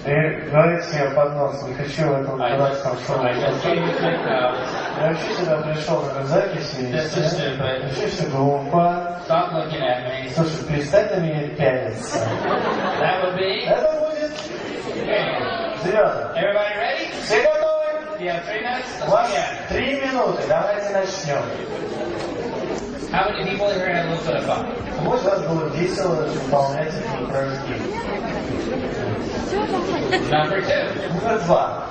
И говорит себе под нос, не хочу в этом дурацком шоу. Я вообще сюда пришел на записи, вообще все глупо. Слушай, перестань на меня пялиться. Это будет звезда. Все готовы? У вас 3 минуты, давайте начнем. Может, вас было весело выполнять эти упражнения. Номер 2.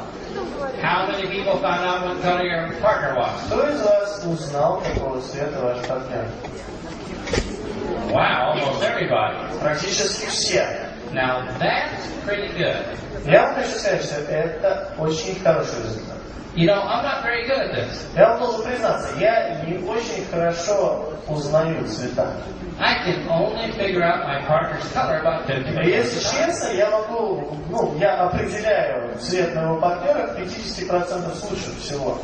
Кто из вас узнал, какого цвета ваш партнер? Wow, almost everybody. Практически все. Now that's pretty good. Я вам хочу сказать, что это очень хороший результат. You know, I'm not very good at this. Я вам должен признаться, я не очень хорошо узнаю цвета. I can only figure out my partner's color about 50%. Если честно, я могу, я определяю цвет моего партнера в 50% случаев всего.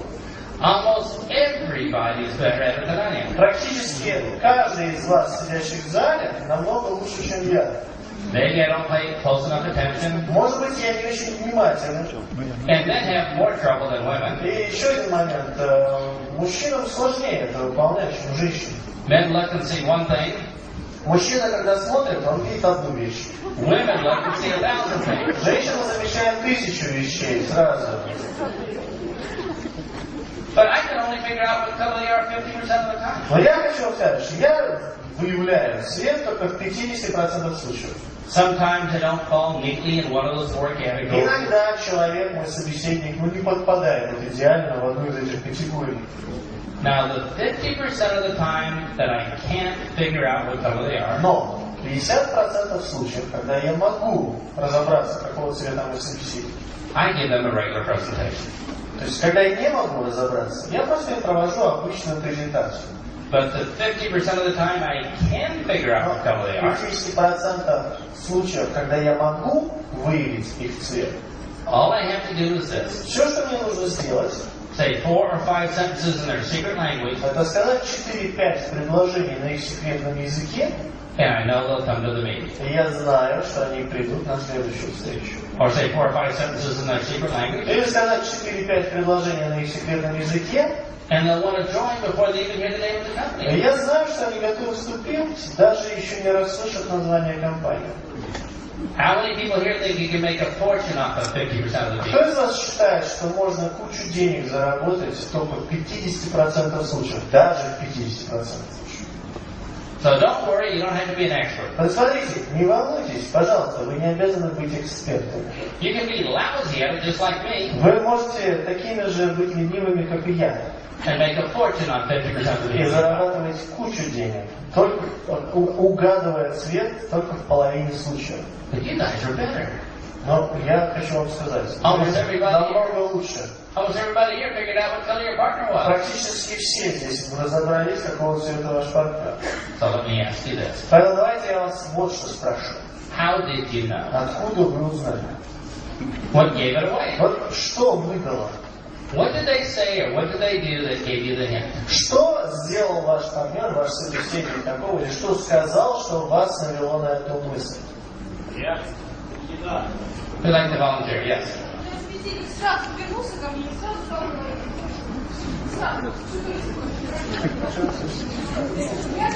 Almost everybody's better at it than I am. Практически каждый из вас, сидящих в зале, намного лучше, чем я. Maybe I don't pay close enough attention. Может быть, я не очень внимательный. And then have more trouble than women. И еще один момент. Мужчинам сложнее это выполнять, чем женщинам. Men look and see one thing. Мужчина, когда смотрит, он видит одну вещь. Women look and see 1,000 things. Женщина замечает 1000 вещей сразу. But I can only figure out what color they are 50% of the time. Но я хочу вам сказать, что я выявляю цвет только в 50% случаев. Sometimes they don't fall neatly in one of those 4 categories. Иногда человек, мой собеседник, не подпадает вот идеально в одну из этих категорий. Now, the 50% of the time that I can't figure out what color they are. Но 50% случаев, когда я могу разобраться, какого цвета мой собеседник, I give them a regular presentation. то есть, когда я не могу разобраться, я просто провожу обычную презентацию. But the 50% of the time I can figure out what color they are. 50% случаев, когда я могу выявить их цвет, All I have to do is this. все, что мне нужно сделать, Say 4 or 5 sentences in their secret language, это сказать 4-5 предложений на их секретном языке, and I know they'll come to the meeting. и я знаю, что они придут на следующую встречу. Or say 4 or 5 sentences in their secret language, Или сказать 4-5 предложений на их секретном языке, and they'll want to join before they even hear the name of the и company. я знаю, что они готовы вступить, даже еще не расслышав название компании. How many people here think you can make a fortune off of 50% of the Кто people? из вас считает, что можно кучу денег заработать только в 50% случаев, даже в 50% случаев? So don't worry, you don't have to be an expert. Посмотрите, не волнуйтесь, пожалуйста, вы не обязаны быть экспертами. You can be lousy at it just like me Вы можете такими же быть ленивыми, как и я, and make a fortune on 50% of the и people. зарабатывать кучу денег, только угадывая цвет только в половине случаев. But you guys are better. Но я хочу вам сказать, Almost everybody намного лучше. Almost everybody here figured out what color your partner was. Практически все здесь разобрались, какого цвета ваш партнер. So let me ask you this. Поэтому давайте я вас вот что спрошу. How did you know? Откуда вы узнали? What gave it away? Вот что выдало? What did they say or what did they do that gave you the hint? Что сделал ваш партнер, ваш собеседник такого, или что сказал, что вас навело на эту мысль? Who'd like to volunteer? Yes. Сразу вернулся ко мне и сразу стал говорить. Сразу. Я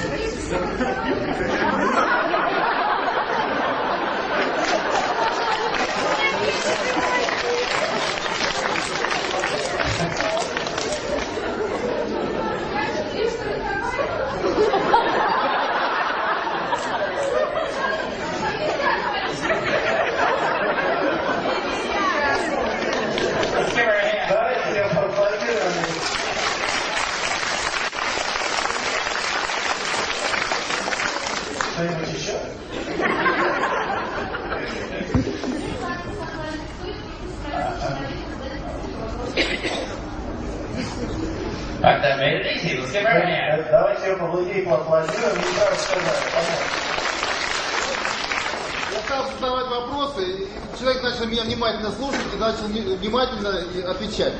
Давайте я поаплодирую. Что-нибудь еще? Right, that made it easy. Let's give her a hand. Давайте ее поаплодируем. Не сразу сказать. Я стал задавать вопросы, и человек начал меня внимательно слушать и начал внимательно отвечать.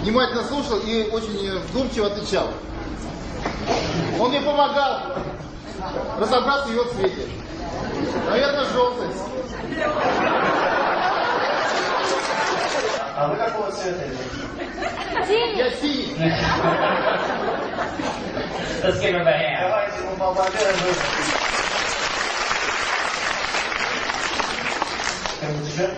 Внимательно слушал и очень вдумчиво отвечал. Он мне помогал разобраться в его цвете. Наверное, желтость. А вы какого цвета? Я синий. Let's give him a hand. Давайте ему поаплодируем. Кому-нибудь еще?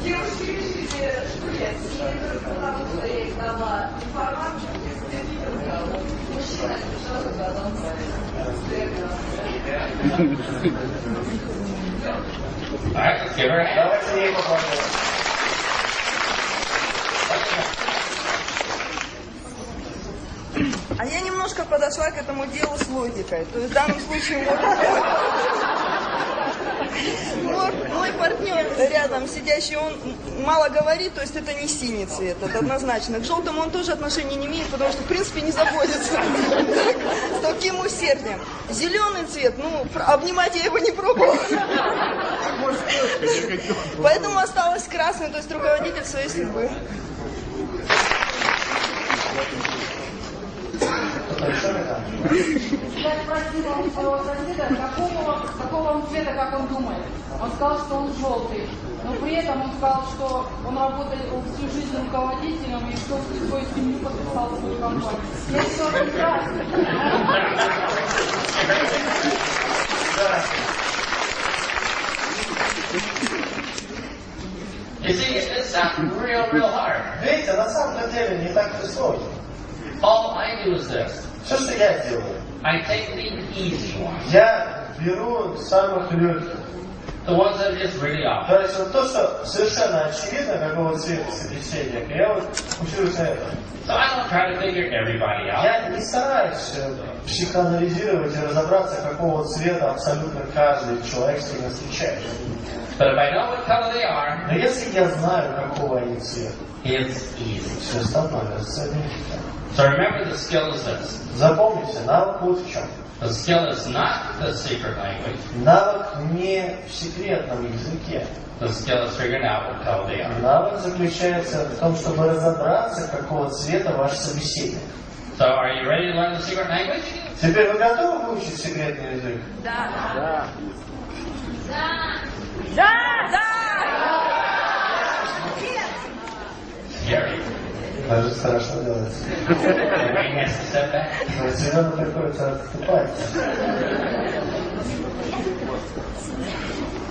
Девушки решили, что я сильно, потому что я их дала информацию, мужчина сразу сказал Alright, let's give her a hand. Давайте ей поаплодируем. А я немножко подошла к этому делу с логикой. То есть в данном случае мой партнер рядом сидящий, он мало говорит, то есть это не синий цвет, это однозначно. К желтому он тоже отношения не имеет, потому что в принципе не заботится с таким усердием. Зеленый цвет, ну, обнимать я его не пробовала. Поэтому осталось красный, то есть руководитель своей судьбы. Я спросила у своего соседа, какого он цвета, как он думает. Он сказал, что он желтый. Но при этом он сказал, что он работает всю жизнь руководителем и что свою семью подписал в свою компанию. Я сказала, что красный. You see, it's not real hard. Видите, на самом деле не так и сложно. All I do is this. Все, что я делаю, I take the easy ones. я беру самых легких. The ones that are just really obvious. То есть вот то, что совершенно очевидно, какого цвета собеседника, я вот учусь на это. So I don't try to figure everybody out. Я не стараюсь психоанализировать и разобраться, какого цвета абсолютно каждый человек, с кем я встречаюсь. But if I know what color they are, Но если я знаю, какого они цвета, it's easy. все становится легче. So remember, the skill is this. Запомните, навык вот в чем. The skill is not the secret language. Навык не в секретном языке. The skill is figuring out what color they are. Навык заключается в том, чтобы разобраться, какого цвета ваш собеседник. So are you ready to learn the secret language? Теперь вы готовы выучить секретный язык? Да. Scary. Даже страшно делается. Everybody has to step back. Но зеленым приходится отступать.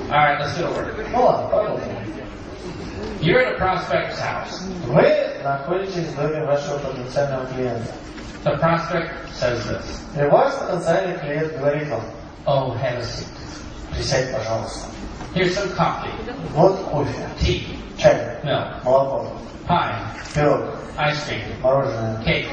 All right, let's do a word. Ну ладно, продолжим. You're at a prospect's house. Вы находитесь в доме вашего потенциального клиента. The prospect says this. И ваш потенциальный клиент говорит вам: Oh, have a seat. присядь, пожалуйста. Here's some coffee, Вот кофе, tea, чай, milk, молоко, pie, пирог, ice cream, мороженое, cake,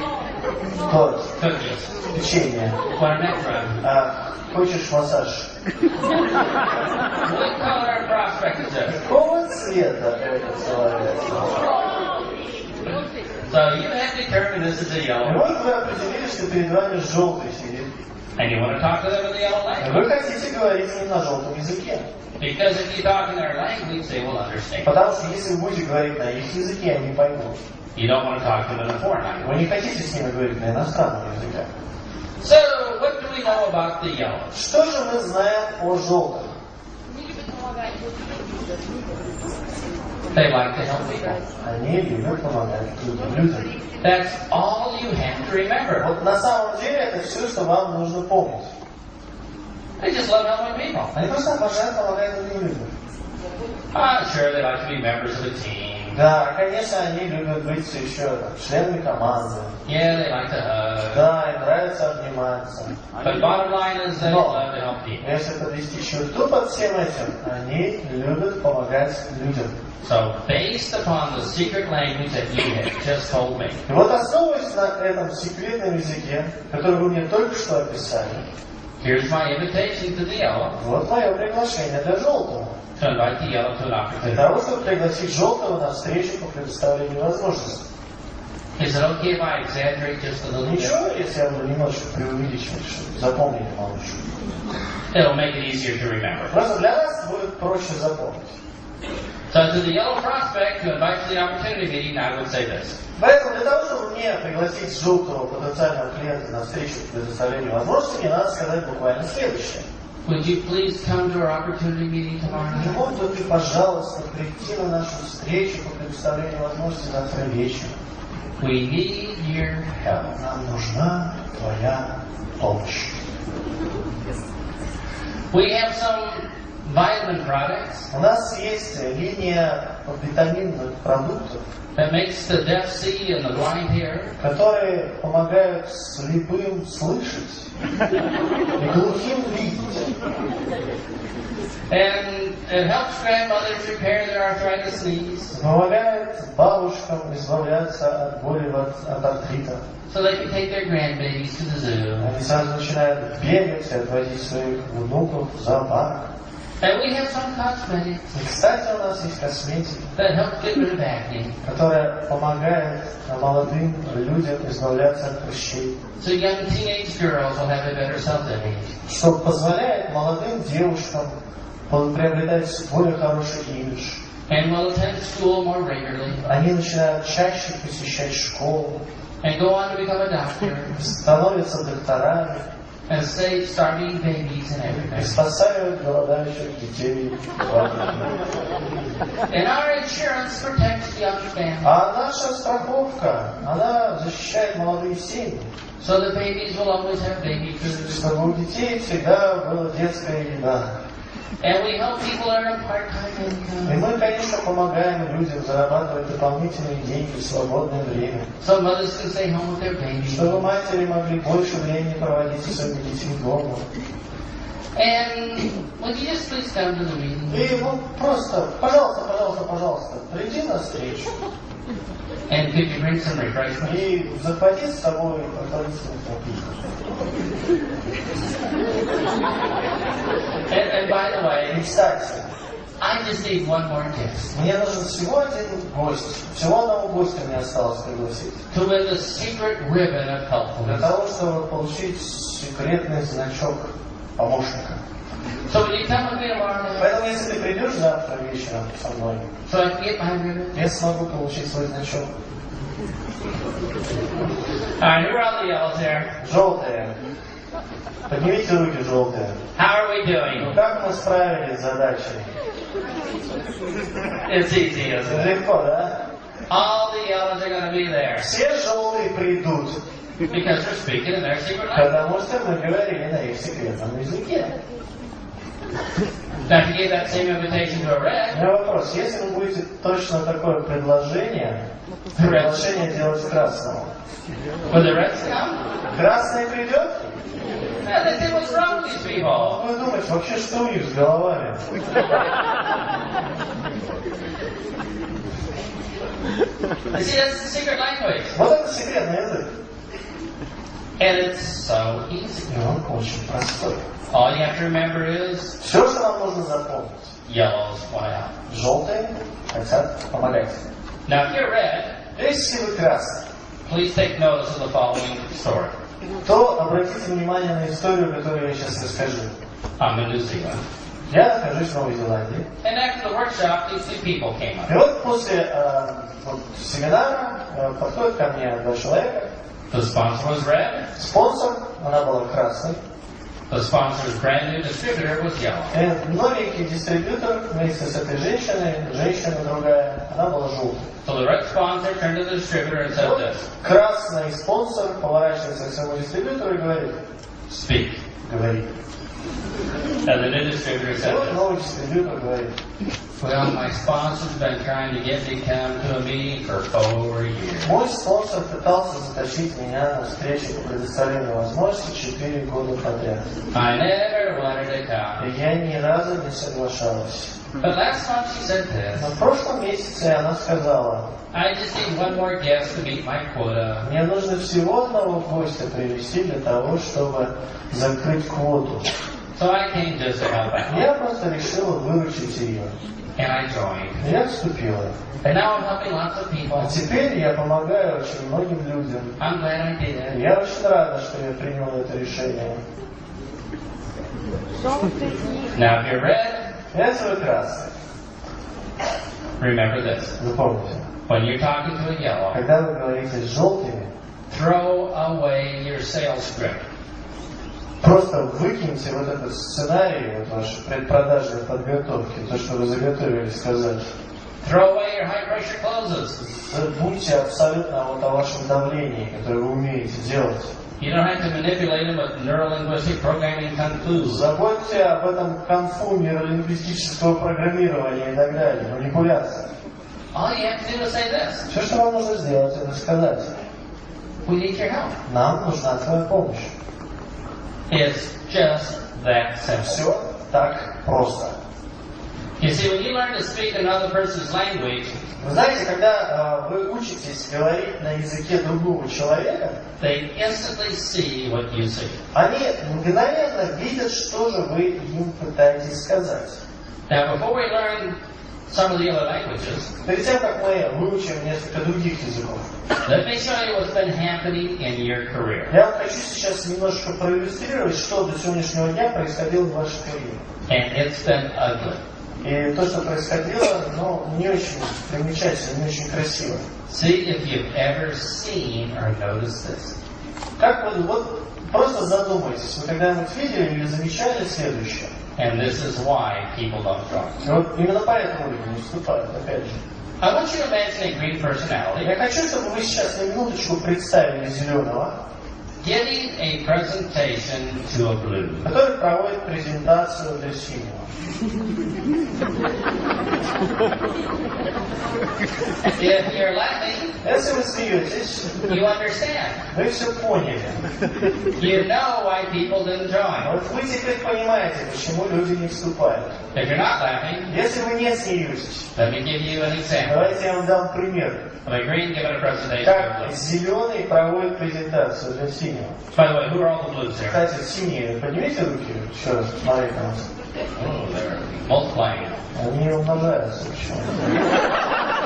торт, cookies. печенье. Want a neck rub? А хочешь массаж? What color prospect is this? Какого цвета этот человек? So you have determined this is a И yellow, вот вы определили, что перед вами желтый сидит. and you want to talk to them in the yellow И language. вы хотите говорить с ним на желтом языке. Because if you talk in their language, they will understand. Потому что если вы будете говорить на их языке, они поймут. You don't want to talk to them in a foreign language. Вы не хотите с ними говорить на иностранном языке. So what do we know about the yellow? Что же мы знаем о желтых? They like to help people. Они любят помогать другим людям. That's all you have to remember. Вот на самом деле это все, что вам нужно помнить. They just love helping people. Они просто обожают помогать другим людям. Sure, they like to be members of a team. Да, конечно, они любят быть еще членами команды. Yeah, they like to hug. Да, им нравится обниматься. But bottom line is they Но love to help people. если подвести черту под всем этим, они любят помогать людям. So based upon the secret language that you have just told me, И вот основываясь на этом секретном языке, который вы мне только что описали, here's my invitation to the yellow вот мое приглашение для желтого. to invite the yellow to an Для opportunity. того, чтобы пригласить желтого на встречу по предоставлению возможностей. Is it okay if I exaggerate just a little bit? Ничего, если я буду немножко преувеличивать, чтобы запомнили малышу. It'll make it easier to remember. Просто для нас будет проще запомнить. So to the yellow prospect to invite to the opportunity meeting, I would say this. Поэтому для того, чтобы мне пригласить желтого потенциального клиента на встречу по предоставлению возможностей, мне надо сказать буквально следующее. would you please come to our opportunity meeting tomorrow Не night? мог бы ты, пожалуйста, прийти на нашу встречу по предоставлению возможности завтра вечером? We need your help. Нам нужна твоя помощь. We have some vitamin products У нас есть линия витаминных продуктов, that makes the deaf see and the blind hear. которые помогают слепым слышать и глухим видеть. And it helps grandmothers repair their arthritis knees Помогает бабушкам избавляться от боли от артрита. so they can take their grandbabies to the zoo. Они сразу начинают бегать и отводить своих внуков в зоопарк. And we have some cosmetics И, кстати, у нас есть косметика, that help get rid of acne. которая помогает молодым людям избавляться от прыщей, So young teenage girls will have a better self-image. что позволяет молодым девушкам приобретать более хороший имидж. And will attend school more regularly. Они начинают чаще посещать школу, And go on to become a doctor. становятся докторами And save starving babies and и everything. спасают голодающих детей. And our insurance protects young families. А наша страховка, она защищает молодые семьи, So the babies will always have baby food. чтобы у детей всегда была детская еда. And we help people earn a part-time И income. мы, конечно, помогаем людям зарабатывать дополнительные деньги в свободное время, So mothers can stay home with their babies. чтобы матери могли больше времени проводить со своими детьми дома. And would you just please come to the meeting? И вот просто, пожалуйста, приди на встречу And could you bring some refreshments? и захвати с собой прохладительных напитков. And by the И, way, кстати, I just need one more guest мне нужен всего один гость, всего одного гостя мне осталось пригласить, to win the secret ribbon of для helpfulness. того, чтобы получить секретный значок помощника. So will you come with me tomorrow night Поэтому, если ты придешь завтра вечером со мной, so I can get my ribbon? я смогу получить свой значок. All right, who are all the yellows here? Желтые. Поднимите руки, желтые. How are we Ну doing? как мы справились с задачей? It's easy, isn't it? Легко, да? All the yellows are going to be there Все желтые придут, because they're speaking in their secret language. потому что мы говорили на их секретном языке. Now, if you gave that same invitation to a У red, меня вопрос. Если вы будете точно такое предложение делать красному, will the reds come? красный придет? Yeah, they say, what's wrong with these people? Вы думаете, вообще что у них с головами? You see, that's the secret language. Вот это секретный язык. And it's so easy. И он очень простой. All you have to remember is Все, что нам нужно запомнить. yellows want out. Желтые хотят помогать. Now, if you're red, Если вы красный, please take notice of the following story. то обратите внимание на историю, которую я сейчас расскажу. I'm in New Zealand. Я нахожусь в Новой Зеландии. And after the workshop, these two people came up. И вот после семинара подходит ко мне два человека. The sponsor was red. Спонсор, она была красной. The sponsor's brand new distributor was yellow. И новенький дистрибьютор вместе с этой женщиной, женщина другая, она была желтой. So the red sponsor turned to the distributor and said Вот this. красный спонсор поворачивается к своему дистрибьютору и говорит, Speak. говорит. And the new distributor И said вот this. новый дистрибьютор говорит, Well, my sponsor's been trying to get me to come to a meeting for 4 years. мой спонсор пытался затащить меня на встречу по предоставлению возможности 4 года подряд. I never wanted to come. И я ни разу не соглашалась. But last month she said this. Но в прошлом месяце она сказала, I just need one more guest to meet my quota. мне нужно всего одного гостя привести для того, чтобы закрыть квоту. So I came just to help out. Я просто решила выручить ее. And I joined. Я вступила. And now I'm helping lots of people. А теперь я помогаю очень многим людям. I'm glad I did it. Я очень рада, что я принял это решение. Now if you're red, Если вы красный, remember this. запомните, When you're talking to a yellow, когда вы говорите с желтыми, throw away your sales script. Просто выкиньте вот этот сценарий, вот вашей предпродажной подготовки, то, что вы заготовили сказать. Throw away your high pressure closes. Забудьте абсолютно вот о вашем давлении, которое вы умеете делать. You don't have to manipulate them with neurolinguistic programming kung fu. Забудьте об этом конфу нейролингвистического программирования и так далее, манипуляции. All you have to do is say this. Все, что вам нужно сделать, это сказать: We need your help. нам нужна твоя помощь. It's just that simple. Все так просто. You see, when you learn to speak another person's language, Вы знаете, когда вы учитесь говорить на языке другого человека, they instantly see what you see. они мгновенно видят, что же вы им пытаетесь сказать. Now, before we learn some of the other languages, Перед тем, как мы выучим несколько других языков, let me show you what's been happening in your career. я вам хочу сейчас немножко проиллюстрировать, что до сегодняшнего дня происходило в вашей карьере. And it's been ugly. И то, что происходило, не очень примечательно, не очень красиво. See if you've ever seen or noticed this. Как вот просто задумайтесь, вы когда-нибудь видели или замечали следующее? And this is why people don't join. И вот именно поэтому люди не вступают, опять же. I want you to imagine a green personality Я хочу, чтобы вы сейчас на минуточку представили зеленого, giving a presentation to a blue. который проводит презентацию для синего. If you're laughing, Если вы смеетесь, you understand. вы все поняли. You know why people didn't join. Вот вы теперь понимаете, почему люди не вступают. If you're not laughing, Если вы не смеетесь, let me give you an example. давайте я вам дам пример. Of a green giving a presentation to a Как blue. зеленый проводит презентацию для синего. By the way, who are all the blues here? Кстати, синие, поднимите руки, еще раз, смотрите на нас. Oh, they're multiplying. Они умножаются почему-то.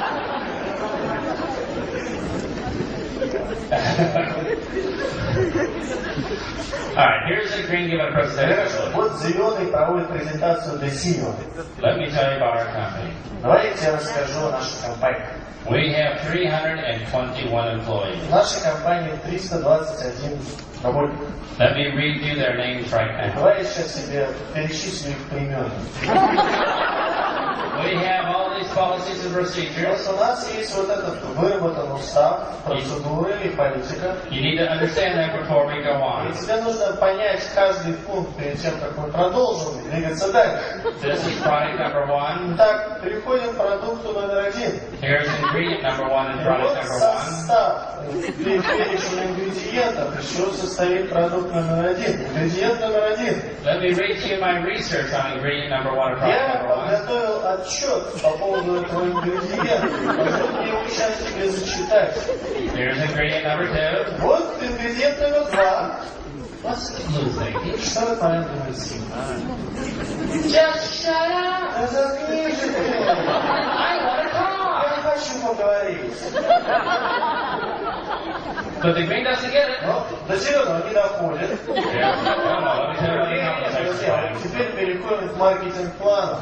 Alright, here's a green giving a presentation. Вот зеленый проводит презентацию для синего. Let me tell you about our company. Давайте я расскажу о нашей компании. We have 321 employees. В нашей компании 321 работник. Let me read you their names right now. Давай я сейчас себе перечислю их поименно. We have all these policies and procedures. У нас есть вот этот выработан устав, процедуры и политика. You need to understand that before we go И on. тебе нужно понять каждый пункт перед тем, как мы продолжим двигаться дальше. This is product number one. Итак, переходим к продукту номер один. Here's ingredient number one and И product вот number one. состав, перечень ингредиентов, из чего состоит продукт номер один. Ингредиент номер один. Let me read to you my research on ingredient number one and product Я number one. подготовил отчет по поводу этого ингредиента. Позвольте мне его сейчас тебе зачитать. Here's ingredient number two. Вот ингредиент номер два. What's the blue thing? Что вы по этому думаете? Just shut up! Да заткнись же ты! I want to talk! Я хочу поговорить. But the green doesn't get it. Но до зеленого не доходит. Yeah. Oh, no, let me tell you what the Подожди, а теперь переходим к маркетинг-плану.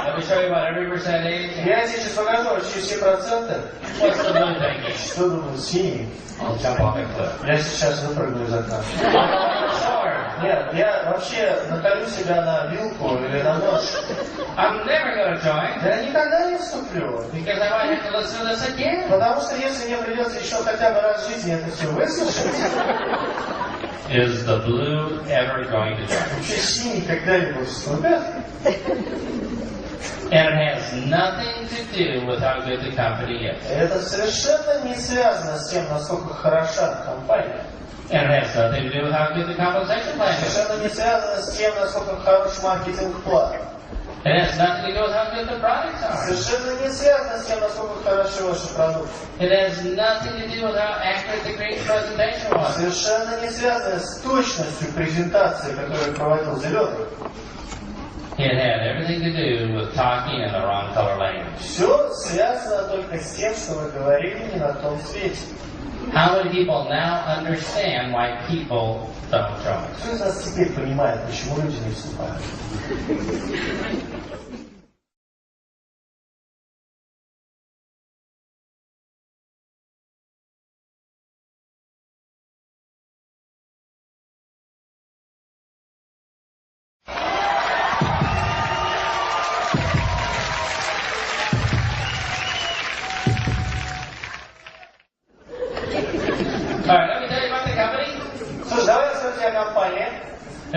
Let me show you about every percentage. Я сейчас покажу вообще все проценты. What's the blue thing? Что думают синие? I'll jump off a cliff. Я сейчас выпрыгну из окна. Sure. Нет, я вообще наколю себя на вилку или на нож. I'm never going to join Я никогда не вступлю. because I might have to listen to this again. Потому что если мне придется еще хотя бы раз в жизни это все выслушать, Is the blue ever going to join? вообще синие когда-либо вступят. And it has nothing to do with how good the company is. Это совершенно не связано с тем, насколько хороша компания. And it has nothing to do with how good the compensation plan is. Совершенно не связано с тем, насколько хорош маркетинг-план. It has nothing to do with how good the products are. Совершенно не связано с тем, насколько хороши ваши продукты. It has nothing to do with how accurate the green presentation was. Совершенно не связано с точностью презентации, которую проводил Зеленый. It had everything to do with talking in the wrong color language. Все связано только с тем, что вы говорили не на том свете. How many people now understand why people don't join? Кто из нас теперь понимает, почему люди не вступают?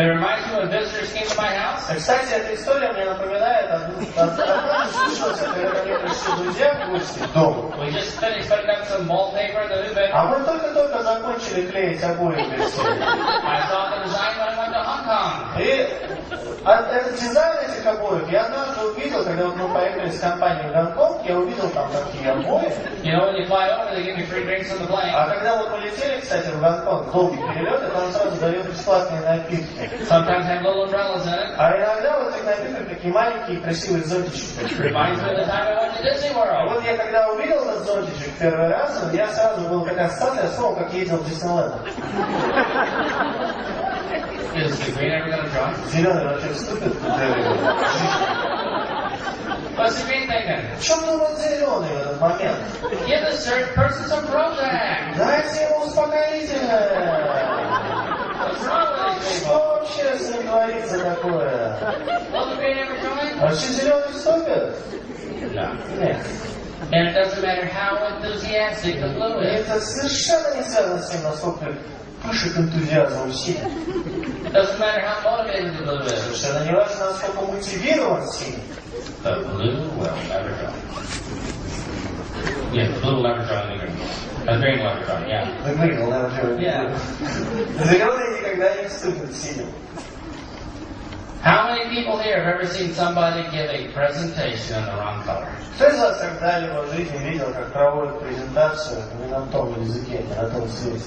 It reminds me when visitors came to my house. Кстати, эта история мне напоминает однажды случилось, когда ко мне пришли друзья в гости в дом. We just finished putting up some wallpaper in the new bedroom. А мы только-только закончили клеить обои в гостиной. I saw the design when I went to Hong Kong. И этот дизайн этих обоев я однажды увидел, когда вот мы поехали с компанией в Гонконг, я увидел там такие обои. You know, when you fly over, they give you free drinks on the plane. А когда вот мы летели, кстати, в Гонконг, долгий перелет, и там сразу дают бесплатные напитки. Sometimes have little umbrellas in it. А иногда вот этих напитках такие маленькие красивые зонтички. Reminds me of the time I went to Disney А World. вот я когда увидел этот зонтичек первый раз, я сразу был как ассоциация, вспомнил, как ездил в Диснейленд. Is the green ever going to dry? Зеленый вообще вступит в What's the green thinking? В чем думает зеленый в этот момент? Give the certain person some Prozac. Дайте ему успокоительное. What's wrong with these Что people? вообще с ним творится такое? Will the green ever dry? Вообще зеленый вступит? No. Нет. And it doesn't matter how enthusiastic the blue И is. это совершенно не связано с тем, насколько пышет энтузиазмом синий. It doesn't matter how motivated the blue is. Совершенно не важно, насколько мотивирован синий. The blue will never dry. Yeah, the blue will never dry the green. The green will never dry, yeah. Выиграл, наверное. Yeah. Зеленый никогда не вступит синим. How many people here have ever seen somebody give a presentation in the wrong color? Кто из вас когда-либо в жизни видел, как проводят презентацию не на том языке, не на том цвете?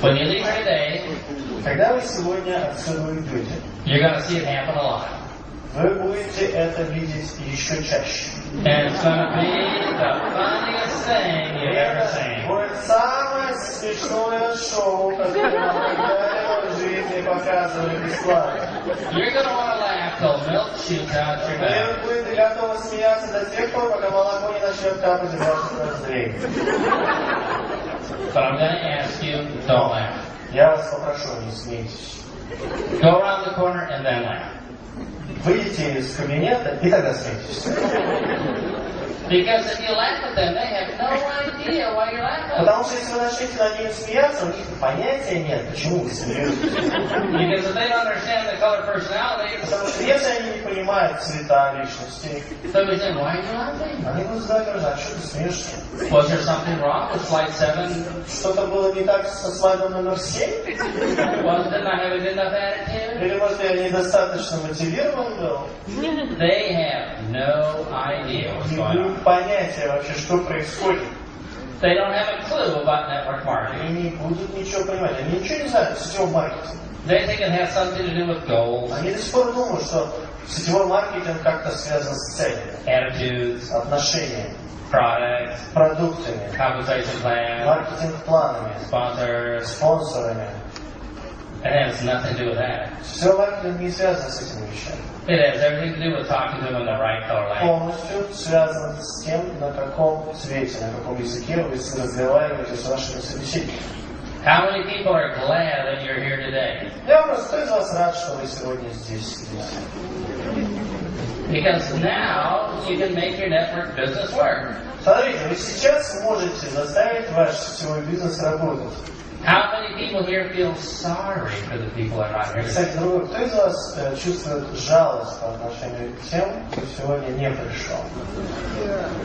When you leave here today, Когда вы сегодня отсюда уйдете, you're going to see it happen a lot. вы будете это видеть еще чаще. And it's going to be the funniest thing И you've ever это seen. будет самое смешное шоу, которое вам когда-либо в жизни показывали бесплатно. You're going to want to laugh till milk shoots out your mouth. Вы будете готовы смеяться до тех пор, пока молоко не начнет капать из ваших ноздрей. But I'm going to ask you, don't laugh. Я вас попрошу, не смейтесь. Go around the corner and then laugh. Выйдите из кабинета и тогда смейтесь. Because if you laugh at them, they have no idea why you're laughing. Потому что если вы начнете над ними смеяться, у них понятия нет, почему вы смеетесь. Because if they don't understand the color personality, Потому что если они не понимают цвета личности, so we say, why are you laughing? они будут задавать вопрос, а что ты смеешься? Was there something wrong with flight 7? Что-то было не так со слайдом номер 7? Didn't I have a good enough attitude? Или, может, я недостаточно мотивирован был? They have no idea what's Не going on. имеют понятия вообще, что происходит. They don't have a clue about network marketing. Они не будут ничего понимать. Они ничего не знают о сетевом маркетинге. They think it has something to do with goals, Они до сих пор думают, что сетевой маркетинг как-то связан с целями, attitudes, отношениями, products, продуктами, compensation plans, маркетинг-планами, sponsors. спонсорами. It has nothing to do with that. Сетевой маркетинг не связан с этими вещами. It has everything to do with talking to them in the right color language. Полностью связан с тем, на каком цвете, на каком языке вы разговариваете с вашими собеседниками. How many people are glad that you're here today? Я просто, кто из вас рад, что вы сегодня здесь сидите? Because now you can make your network business work. Смотрите, вы сейчас можете заставить ваш сетевой бизнес работать. How many people here feel sorry for the people that are not here today? Кстати, другой, кто из вас чувствует жалость по отношению к тем, кто сегодня не пришел?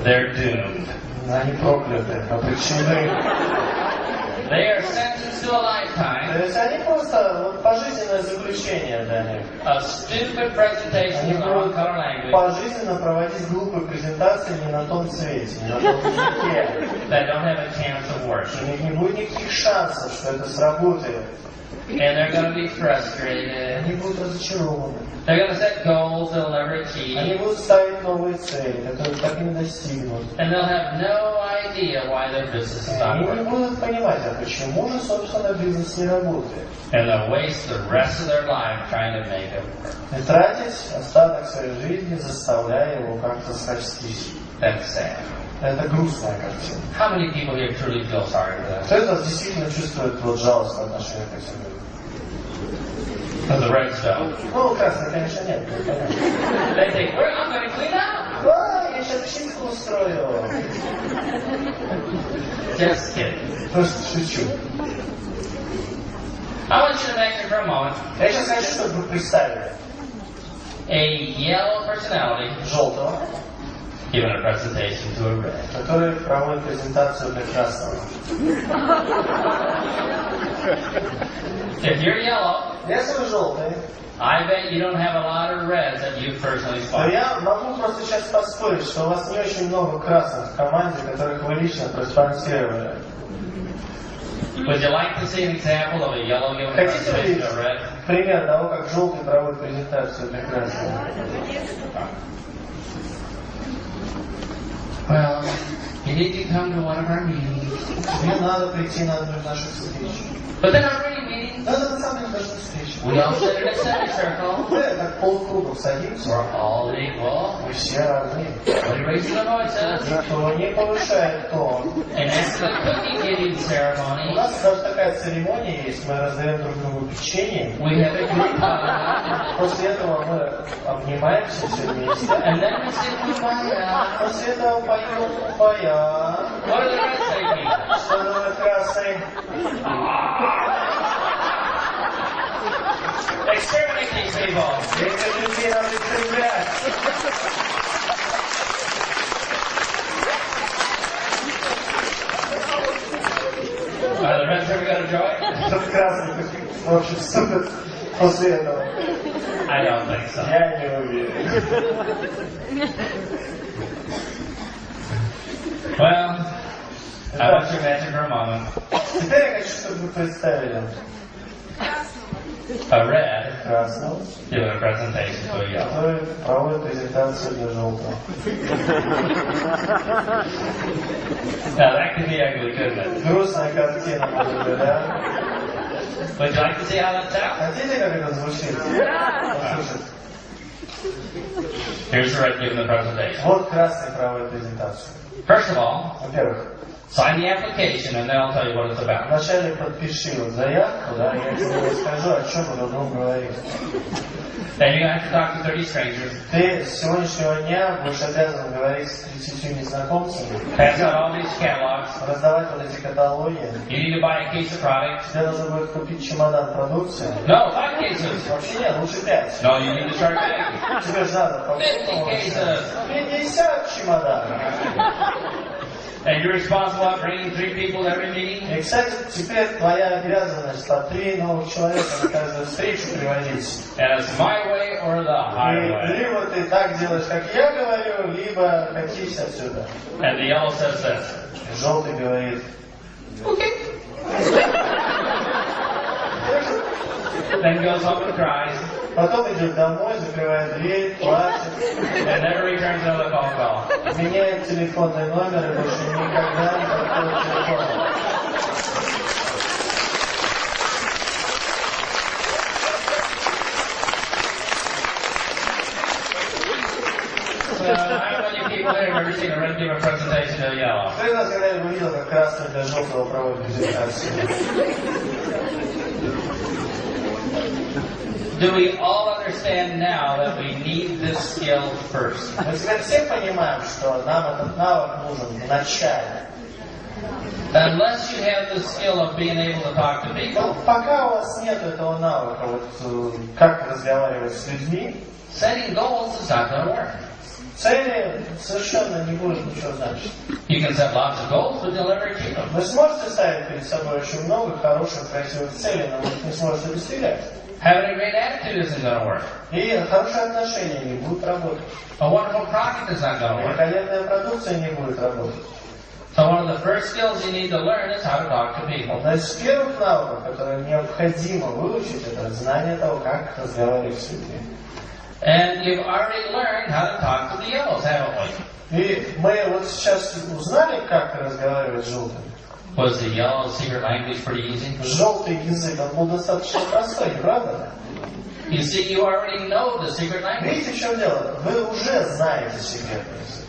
They're doomed. Они прокляты, обречены. They are sentenced to a lifetime То есть они просто вот, пожизненное заключение для них. of stupid presentations Они in the wrong будут color language пожизненно проводить глупые презентации не на том цвете, не на том языке. that don't have a chance of У working. них не будет никаких шансов, что это сработает. And they're going to be frustrated. Они будут разочарованы. They're going to set goals they'll never achieve. Они будут ставить новые цели, которые так и не достигнут. And they'll have no idea why their business is not Они не working. будут понимать, а почему же, собственно, бизнес не работает. And they'll waste the rest of their life trying to make it work. И тратить остаток своей жизни, заставляя его как-то спастись. That's sad. Это грустная картина. How many people here truly feel sorry for that? Кто из вас действительно чувствует вот жалость по отношению к этим людям? For the red stuff. Ну, красный, конечно, нет. Ну, понятно. They think, I'm going to clean up. Да, я сейчас чистку устрою. Just kidding. Просто шучу. I want you to imagine for a moment Я сейчас хочу, чтобы вы представили a yellow personality желтого, giving a presentation to a red. который проводит презентацию для красного. If you're yellow, Если вы желтый, I bet you don't have a lot of reds that you personally то spot. я могу просто сейчас поспорить, что у вас не очень много красных в команде, которых вы лично проспонсировали. Would you like to see an example of a yellow giving a Хотите presentation увидеть to a red? пример того, как желтый проводит презентацию для красного? Well, you need to come to one of our meetings. Мне надо прийти на одну из наших встреч. But then our meetings, Да, на самом деле даже встреча. we all sit in a semicircle. Мы так полкруга садимся, We're all equal. мы все равны. Nobody raises their voices. Никто не повышает тон. And after the cookie giving У ceremony, нас даже такая церемония есть, мы раздаем друг другу печенье. we have a group hug. После этого мы обнимаемся все вместе. And then we sing kumbaya. После этого поем кумбая. What are the reds saying? Что за красный? Exterminate these people. Этих людей надо истреблять. Are the reds ever going to join? Этот красный, в общем, вступит после этого. I don't think so. Я не уверен. Well, I want you to imagine for a moment Теперь я хочу, чтобы вы представили a red красного, giving a presentation to a yellow. который проводит презентацию для желтого. Now that could be ugly, couldn't it? Грустная картина будет, да? Would you like to see how that sounds? Хотите, как это звучит? Послушайте. Here's the red giving the presentation. Вот красный проводит презентацию. First of all, Во-первых, sign the application and then I'll tell you what it's about. вначале подпиши вот заявку, да, я тебе расскажу, о чем мы будем говорить. Then you're going to have to talk to 30 strangers, Ты с сегодняшнего дня будешь обязан говорить с 30 незнакомцами, pass out all these catalogs. раздавать вот эти каталоги. You need to buy a case of products. Тебе нужно будет купить чемодан продукции. No, 5 cases. Вообще нет, лучше 5. No, you need to start big. Тебе же надо 50 cases. 50 чемоданов. And you're responsible for bringing 3 people to every meeting. И, кстати, теперь твоя обязанность по 3 новых человека на каждую встречу приводить. And it's my way or the И highway. либо ты так делаешь, как я говорю, либо катись отсюда. And the yellow says this. Желтый говорит, Then goes home and cries. потом идет домой, закрывает дверь, плачет, And never returns another phone call. меняет телефонный номер и больше никогда не подходит к телефону. How many people here have ever seen a red give a presentation to a yellow? Кто из нас когда-либо видел, как красный для желтого проводит презентацию? Do we all understand now that we need this skill first? Мы теперь все понимаем, что нам этот навык нужен в начале. Unless you have the skill of being able to talk to people, Но пока у вас нет этого навыка, вот как разговаривать с людьми, setting goals is not going to work. цели совершенно не будет ничего значить. You can set lots of goals, but you'll never achieve them. Вы сможете ставить перед собой очень много хороших, красивых целей, но вы их не сможете достигать. Having a great attitude isn't going to work. И хорошие отношения не будут работать. A wonderful product is not going to work. Великолепная продукция не будет работать. So one of the first skills you need to learn is how to talk to people. Одна из первых навыков, которые необходимо выучить, это знание того, как разговаривать с людьми. And you've already learned how to talk to the yellows, haven't we? И мы вот сейчас узнали, как разговаривать с желтыми. Was the yellow secret language pretty easy? Желтый язык, он был достаточно простой, не правда? You see, you already know the secret language. Видите, в чем дело? Вы уже знаете секретный язык.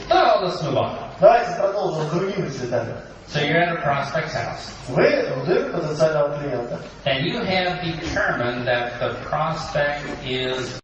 So let's move on. Давайте продолжим с другими цветами. So you're at a prospect's house. Вы вдруг потенциального клиента. And you have determined that the prospect is